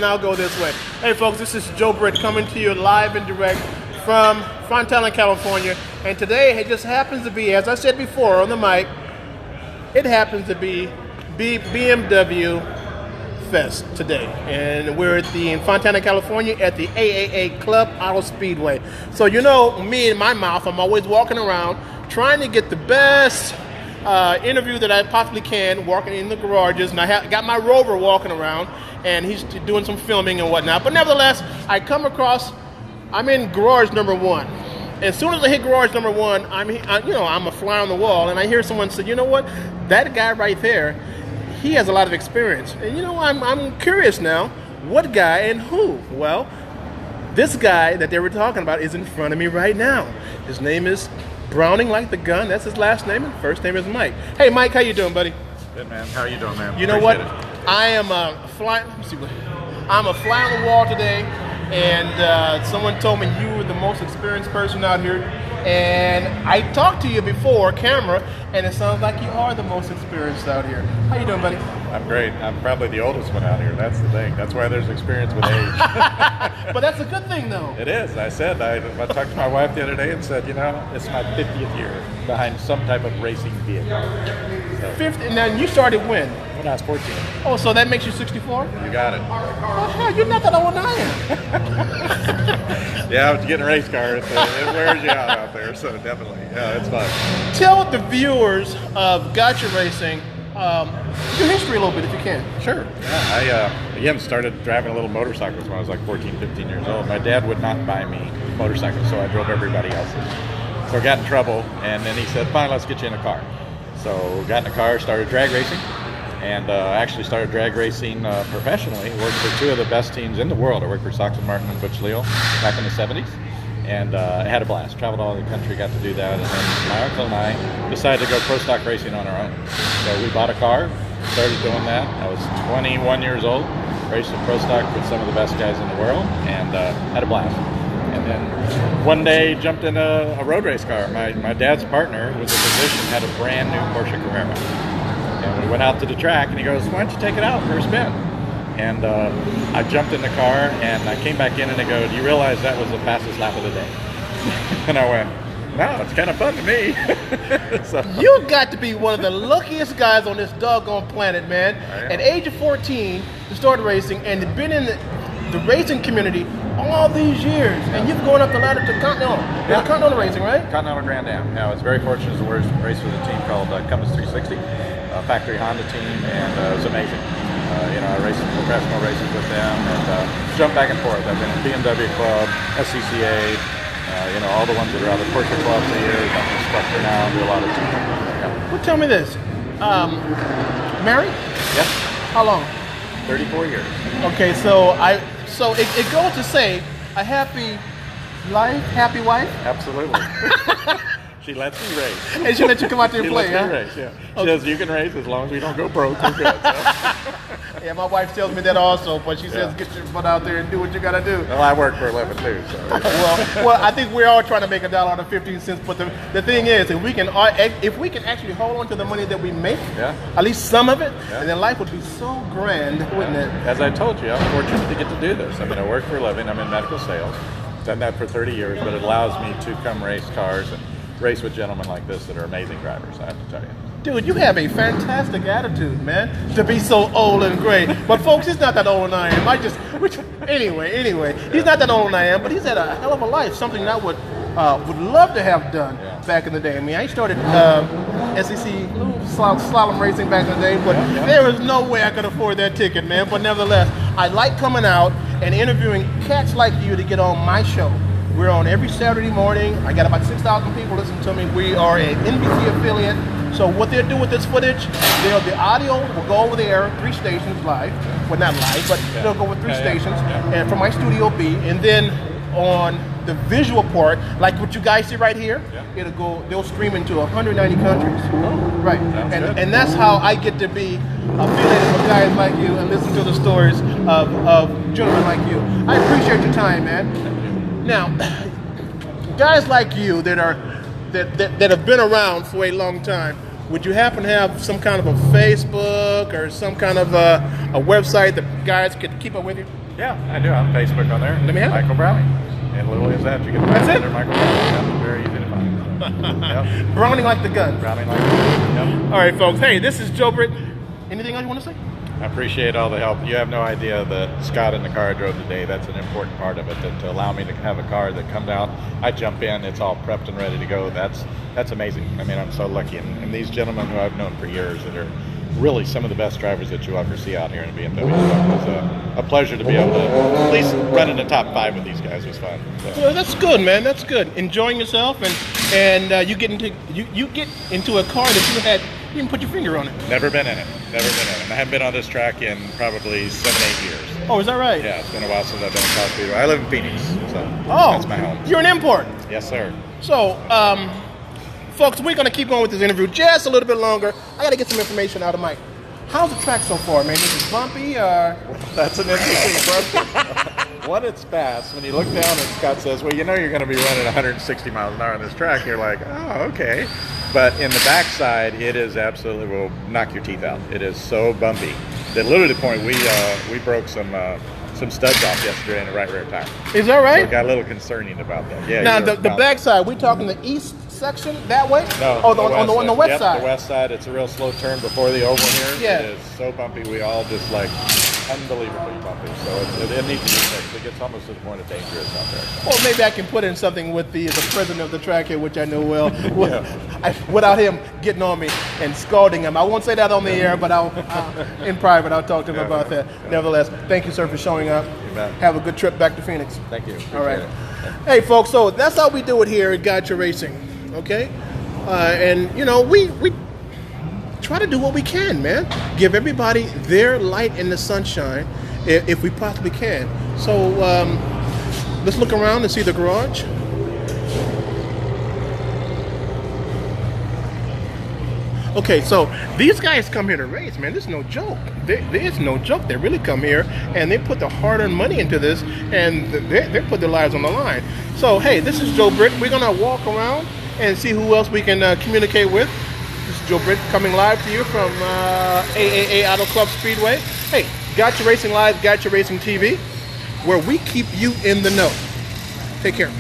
then I'll go this way. Hey folks, this is Joe Britt coming to you live and direct from Fontana, California. And today it just happens to be, as I said before on the mic, it happens to be Bmw Fest today. And we're in Fontana, California at the AAA Club Auto Speedway. So you know me and my mouth, I'm always walking around trying to get the best interview that I possibly can, walking in the garages, and I got my Rover walking around, and he's doing some filming and whatnot. But nevertheless, I come across, I'm in garage number 1. As soon as I hit garage number 1, I'm a fly on the wall, and I hear someone say, you know what, that guy right there, he has a lot of experience. And you know, I'm curious now, what guy and who? Well, this guy that they were talking about is in front of me right now. His name is Browning like the gun. That's his last name, and first name is Mike. Hey, Mike, how you doing, buddy? Good, man. How you doing, man? You know what? I am a fly. I'm a fly on the wall today, and someone told me you were the most experienced person out here. And I talked to you before camera, and it sounds like you are the most experienced out here. How you doing, buddy? I'm great. I'm probably the oldest one out here. That's the thing. That's why there's experience with age. But that's a good thing, though. It is. I talked to my wife the other day and said, you know, it's my 50th year behind some type of racing vehicle. So, 50, and then you started when? when I was 14. Oh, so that makes you 64? You got it. Oh, hell, you're not that old as I am. Yeah, to get in a race car, it wears you out there, so definitely. Yeah, it's fun. Tell the viewers of Gotcha Racing your history a little bit, if you can. Sure. Yeah, I again started driving a little motorcycles when I was like 14, 15 years old. My dad would not buy me motorcycles, so I drove everybody else's. So I got in trouble, and then he said, fine, let's get you in a car. So got in a car, started drag racing, and actually started drag racing professionally. Worked for two of the best teams in the world. I worked for Soxon Martin and Butch Leal back in the 70s. And I had a blast. Traveled all over the country, got to do that. And then my uncle and I decided to go pro stock racing on our own. So we bought a car, started doing that. I was 21 years old, raced in pro stock with some of the best guys in the world, and had a blast. And then one day jumped in a road race car. My dad's partner was a musician, had a brand new Porsche Carrera. And we went out to the track, and he goes, why don't you take it out for a spin? And I jumped in the car, and I came back in, and they go, do you realize that was the fastest lap of the day? And I went, no, it's kind of fun to me. So. You got to be one of the luckiest guys on this doggone planet, man. At age of 14, you started racing, and you've been in the racing community all these years, and you've gone up the ladder to Continental. Yeah. Continental Racing, right? Continental Grand Am. Yeah, I was very fortunate to race with a team called Compass 360, a factory Honda team, and it was amazing. I raced professional races with them, and jumped back and forth. I've been in BMW Club, SCCA, all the ones that are out of Porsche clubs a year. I'm an instructor now, do a lot of teams. Yeah. Well, tell me this. Married? Yes. How long? 34 years. Okay, so it goes to say a happy life, happy wife? Absolutely. She lets me race. And she lets you come out there and play, huh? She lets me race, yeah. She says, you can race as long as we don't go broke. We're good. So. Yeah, my wife tells me that also, but she says, get your butt out there and do what you got to do. Well, I work for a living too, so. well, I think we're all trying to make $1 out of 15 cents, but the thing is, if we can actually hold on to the money that we make, at least some of it, and then life would be so grand, wouldn't it? As I told you, I'm fortunate to get to do this. I mean, I work for a living. I'm in medical sales. Done that for 30 years, but it allows me to come race cars and race with gentlemen like this that are amazing drivers, I have to tell you. Dude, you have a fantastic attitude, man, to be so old and great. But folks, he's not that old and I am. Anyway, he's not that old and I am, but he's had a hell of a life, something that I would love to have done back in the day. I mean, I started SEC slalom racing back in the day, but there was no way I could afford that ticket, man. But nevertheless, I like coming out and interviewing cats like you to get on my show. We're on every Saturday morning. I got about 6,000 people listening to me. We are an NBC affiliate. So what they'll do with this footage, the audio will go over there, 3 stations live. Well, not live, but they'll go with 3 stations, and from my Studio B. And then on the visual part, like what you guys see right here, they'll stream into 190 countries. Right. And that's how I get to be affiliated with guys like you and listen to the stories of gentlemen like you. I appreciate your time, man. Now, guys like you that have been around for a long time, would you happen to have some kind of a Facebook or some kind of a website that guys could keep up with you? Yeah, I do. I'm Facebook on there. Let me have it. Michael Browning. And literally as that, you can find That's it? under Michael Browning. Yep, very easy to find. Yep. Browning like the gun. Browning like that. Yep. All right, folks. Hey, this is Joe Britt. Anything else you want to say? I appreciate all the help. You have no idea that Scott in the car I drove today, that's an important part of it, that to allow me to have a car that comes out, I jump in, it's all prepped and ready to go. That's amazing. I mean, I'm so lucky. And these gentlemen who I've known for years that are really some of the best drivers that you'll ever see out here in a BMW. So it was a pleasure to be able to at least run in the top 5 with these guys. It was fun. So. Well, that's good, man. That's good. Enjoying yourself, and you get into a car that you didn't put your finger on it. Never been in it. Never been in it. I haven't been on this track in probably 7-8 years. Oh, is that right? Yeah, it's been a while since I've been in South Speedway. I live in Phoenix, so that's my home. You're an import. Yes, sir. So, folks, we're going to keep going with this interview just a little bit longer. I got to get some information out of Mike. How's the track so far, man? Is it bumpy or? That's an interesting question. One, it's fast. When you look down and Scott says, well, you know you're going to be running 160 miles an hour on this track, you're like, oh, okay. But in the backside, it is absolutely, will knock your teeth out. It is so bumpy that literally to the point we broke some studs off yesterday in the right rear tire. Is that right? So it got a little concerning about that. Yeah. Now, the backside, we talking the east section that way? No. On the west side. The west side. It's a real slow turn before the oval here. Yeah. It is so bumpy. We all just like unbelievably bumpy. So it needs to be fixed. It gets almost to the point of dangerous out there. Well, maybe I can put in something with the president of the track here, which I know well, without him getting on me and scalding him. I won't say that on the air, but in private, I'll talk to him about that. Yeah. Nevertheless, thank you, sir, for showing up. You bet. Have a good trip back to Phoenix. Thank you. All right. Appreciate it. Hey, folks, so that's how we do it here at Gotcha Racing, okay? And, you know, we try to do what we can, man. Give everybody their light in the sunshine if we possibly can. So let's look around and see the garage. Okay, so these guys come here to race, man. This is no joke. There's no joke. They really come here and they put the hard-earned money into this, and they put their lives on the line. So, hey, this is Joe Britt. We're gonna walk around and see who else we can communicate with. This is Joe Britt coming live to you from AAA Auto Club Speedway. Hey, Gotcha Racing Live, Gotcha Racing TV, where we keep you in the know. Take care.